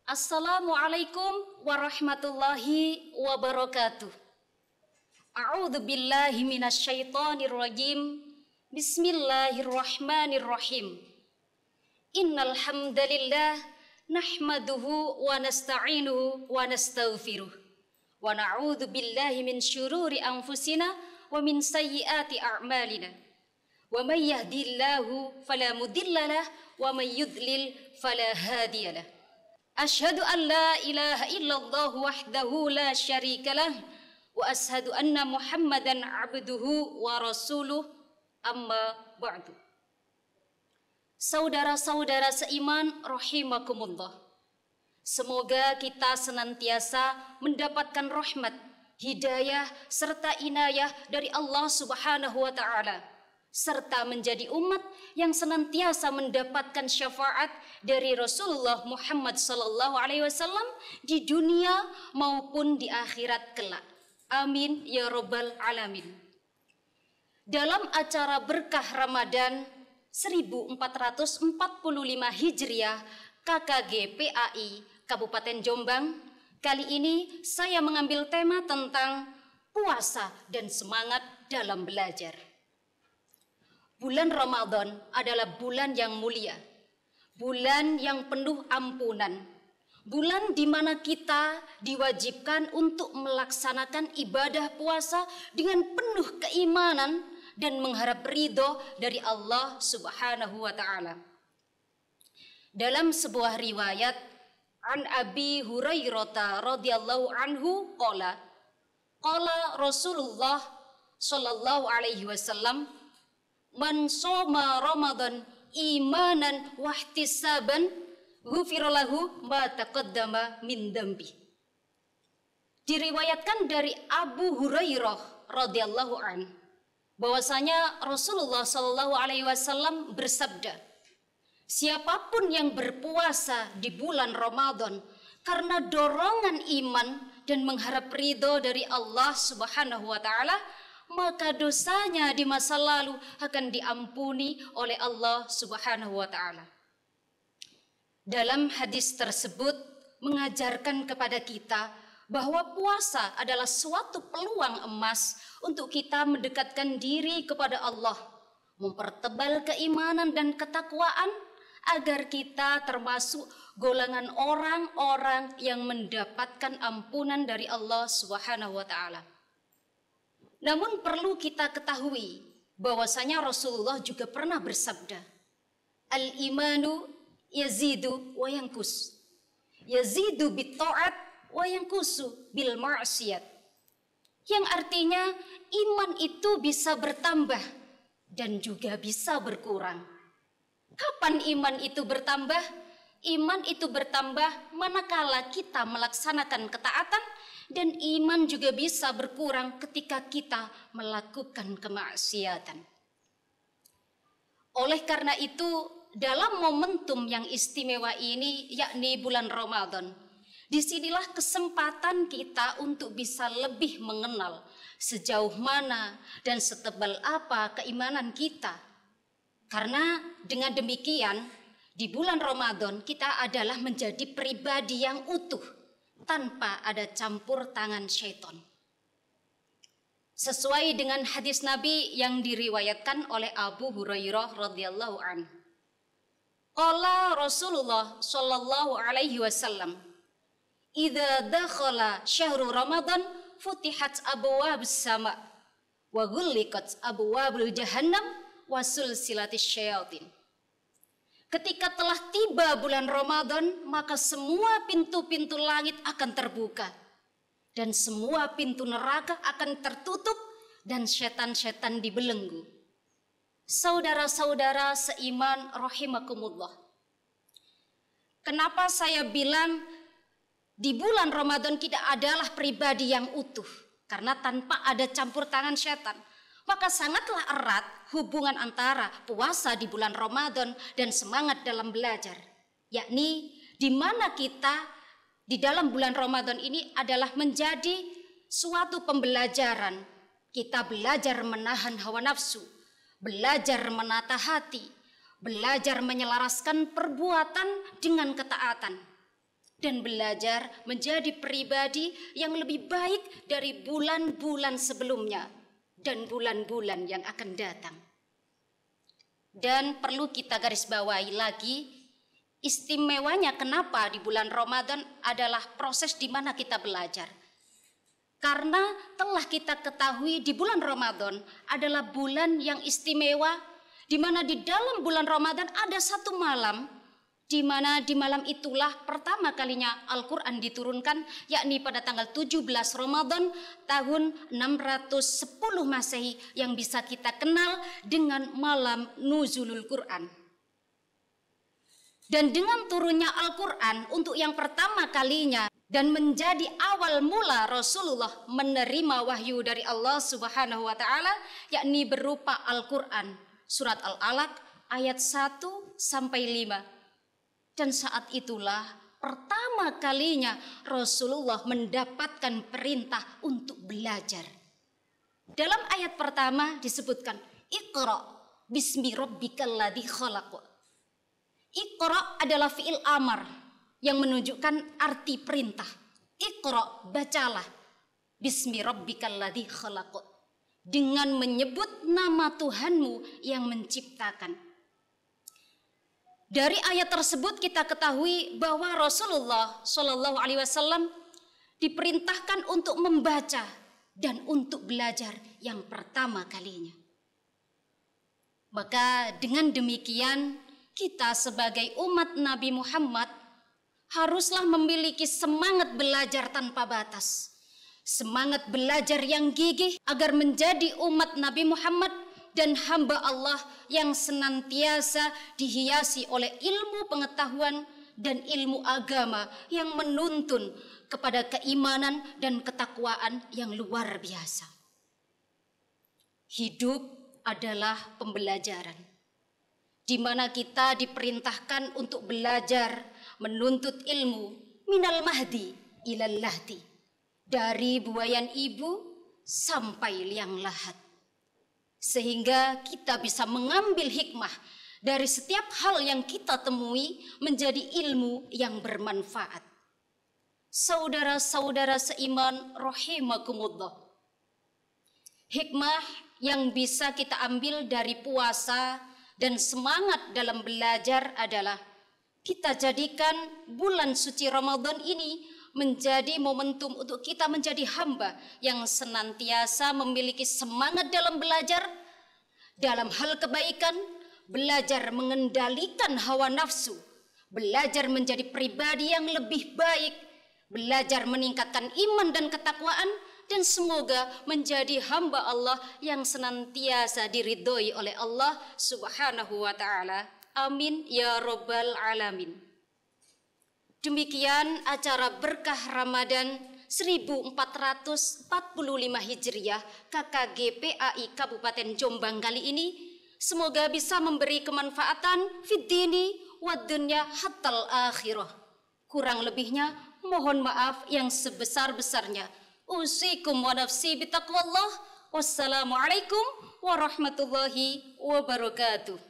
Assalamualaikum warahmatullahi wabarakatuh. A'udzu billahi minasyaitonir rajim. Bismillahirrahmanirrahim. Innal hamdalillah nahmaduhu wa nasta'inuhu wa nastaghfiruh. Wa na'udzu billahi min syururi anfusina wa min sayyiati a'malina. Wa may yahdihillahu fala mudhillalah wa may yudlil fala hadiyalah. Asyhadu an la ilaha illallah wahdahu la syarikalah wa asyhadu anna Muhammadan abduhu wa rasuluh, amma ba'du. Saudara-saudara seiman rahimakumullah. Semoga kita senantiasa mendapatkan rahmat, hidayah serta inayah dari Allah Subhanahu wa taala, serta menjadi umat yang senantiasa mendapatkan syafaat dari Rasulullah Muhammad sallallahu alaihi wasallam di dunia maupun di akhirat kelak. Amin ya rabbal alamin. Dalam acara berkah Ramadan 1445 Hijriah KKG PAI Kabupaten Jombang, kali ini saya mengambil tema tentang puasa dan semangat dalam belajar. Bulan Ramadan adalah bulan yang mulia, bulan yang penuh ampunan, bulan di mana kita diwajibkan untuk melaksanakan ibadah puasa dengan penuh keimanan dan mengharap ridho dari Allah Subhanahu wa taala. Dalam sebuah riwayat an Abi Hurairah radhiyallahu anhu qala Rasulullah sallallahu alaihi wasallam, man shoma Ramadan imanan wahtisaban ghufira lahu ma taqaddama min dambi. Diriwayatkan dari Abu Hurairah radhiyallahu an bahwasanya Rasulullah sallallahu alaihi wasallam bersabda, siapapun yang berpuasa di bulan Ramadan karena dorongan iman dan mengharap ridho dari Allah Subhanahu wa taala, maka dosanya di masa lalu akan diampuni oleh Allah Subhanahu wa taala. Dalam hadis tersebut mengajarkan kepada kita bahwa puasa adalah suatu peluang emas untuk kita mendekatkan diri kepada Allah, mempertebal keimanan dan ketakwaan agar kita termasuk golongan orang-orang yang mendapatkan ampunan dari Allah Subhanahu wa taala. Namun perlu kita ketahui bahwasanya Rasulullah juga pernah bersabda, al-imanu yazidu wa yanqus. Yazidu bit ta'at wa yanqusu bil ma'siyat. Yang artinya iman itu bisa bertambah dan juga bisa berkurang. Kapan iman itu bertambah? Iman itu bertambah manakala kita melaksanakan ketaatan, dan iman juga bisa berkurang ketika kita melakukan kemaksiatan. Oleh karena itu, dalam momentum yang istimewa ini, yakni bulan Ramadan, disinilah kesempatan kita untuk bisa lebih mengenal sejauh mana dan setebal apa keimanan kita. Karena dengan demikian, di bulan Ramadan kita adalah menjadi pribadi yang utuh tanpa ada campur tangan syaitan. Sesuai dengan hadis Nabi yang diriwayatkan oleh Abu Hurairah radhiyallahu anhu. Qala Rasulullah sallallahu alaihi wasallam, idza dakhala syahrul Ramadan futihat abwaabus sama wa ghulliqat abwaabul jahannam wa sulsilatis syayatin. Ketika telah tiba bulan Ramadan, maka semua pintu-pintu langit akan terbuka dan semua pintu neraka akan tertutup dan setan-setan dibelenggu. Saudara-saudara seiman rahimakumullah. Kenapa saya bilang di bulan Ramadan kita adalah pribadi yang utuh? Karena tanpa ada campur tangan setan. Maka sangatlah erat hubungan antara puasa di bulan Ramadan dan semangat dalam belajar. Yakni di mana kita di dalam bulan Ramadan ini adalah menjadi suatu pembelajaran. Kita belajar menahan hawa nafsu, belajar menata hati, belajar menyelaraskan perbuatan dengan ketaatan. dan belajar menjadi pribadi yang lebih baik dari bulan-bulan sebelumnya dan bulan-bulan yang akan datang. Dan perlu kita garis bawahi lagi, istimewanya kenapa di bulan Ramadan adalah proses di mana kita belajar. Karena telah kita ketahui di bulan Ramadan adalah bulan yang istimewa, di mana di dalam bulan Ramadan ada satu malam, di mana di malam itulah pertama kalinya Al-Quran diturunkan, yakni pada tanggal 17 Ramadan tahun 610 Masehi yang bisa kita kenal dengan malam Nuzulul Quran. Dan dengan turunnya Al-Quran untuk yang pertama kalinya dan menjadi awal mula Rasulullah menerima wahyu dari Allah Subhanahu wa taala, yakni berupa Al-Quran, surat Al-Alaq ayat 1 sampai 5. Dan saat itulah pertama kalinya Rasulullah mendapatkan perintah untuk belajar. Dalam ayat pertama disebutkan, Iqra bismi rabbikal ladzi khalaq. Iqra adalah fi'il amar yang menunjukkan arti perintah. Iqra, bacalah. Bismi rabbikal ladzi khalaq. Dengan menyebut nama Tuhanmu yang menciptakan. Dari ayat tersebut kita ketahui bahwa Rasulullah Shallallahu Alaihi Wasallam diperintahkan untuk membaca dan untuk belajar yang pertama kalinya. Maka dengan demikian kita sebagai umat Nabi Muhammad haruslah memiliki semangat belajar tanpa batas. Semangat belajar yang gigih agar menjadi umat Nabi Muhammad dan hamba Allah yang senantiasa dihiasi oleh ilmu pengetahuan dan ilmu agama yang menuntun kepada keimanan dan ketakwaan yang luar biasa. Hidup adalah pembelajaran, di mana kita diperintahkan untuk belajar, menuntut ilmu minal mahdi ilal lahdi, dari buayan ibu sampai liang lahat, sehingga kita bisa mengambil hikmah dari setiap hal yang kita temui menjadi ilmu yang bermanfaat. Saudara-saudara seiman rahimakumullah, hikmah yang bisa kita ambil dari puasa dan semangat dalam belajar adalah kita jadikan bulan suci Ramadan ini menjadi momentum untuk kita menjadi hamba yang senantiasa memiliki semangat dalam belajar, dalam hal kebaikan, belajar mengendalikan hawa nafsu, belajar menjadi pribadi yang lebih baik, belajar meningkatkan iman dan ketakwaan, dan semoga menjadi hamba Allah yang senantiasa diridhoi oleh Allah Subhanahu wa taala. Amin ya rabbal alamin. Demikian acara berkah Ramadan 1445 Hijriah KKG PAI Kabupaten Jombang kali ini. Semoga bisa memberi kemanfaatan fid dini wad dunya hattal akhirah. Kurang lebihnya mohon maaf yang sebesar-besarnya. Usikum wa nafsi bitaqwallah. Wassalamualaikum warahmatullahi wabarakatuh.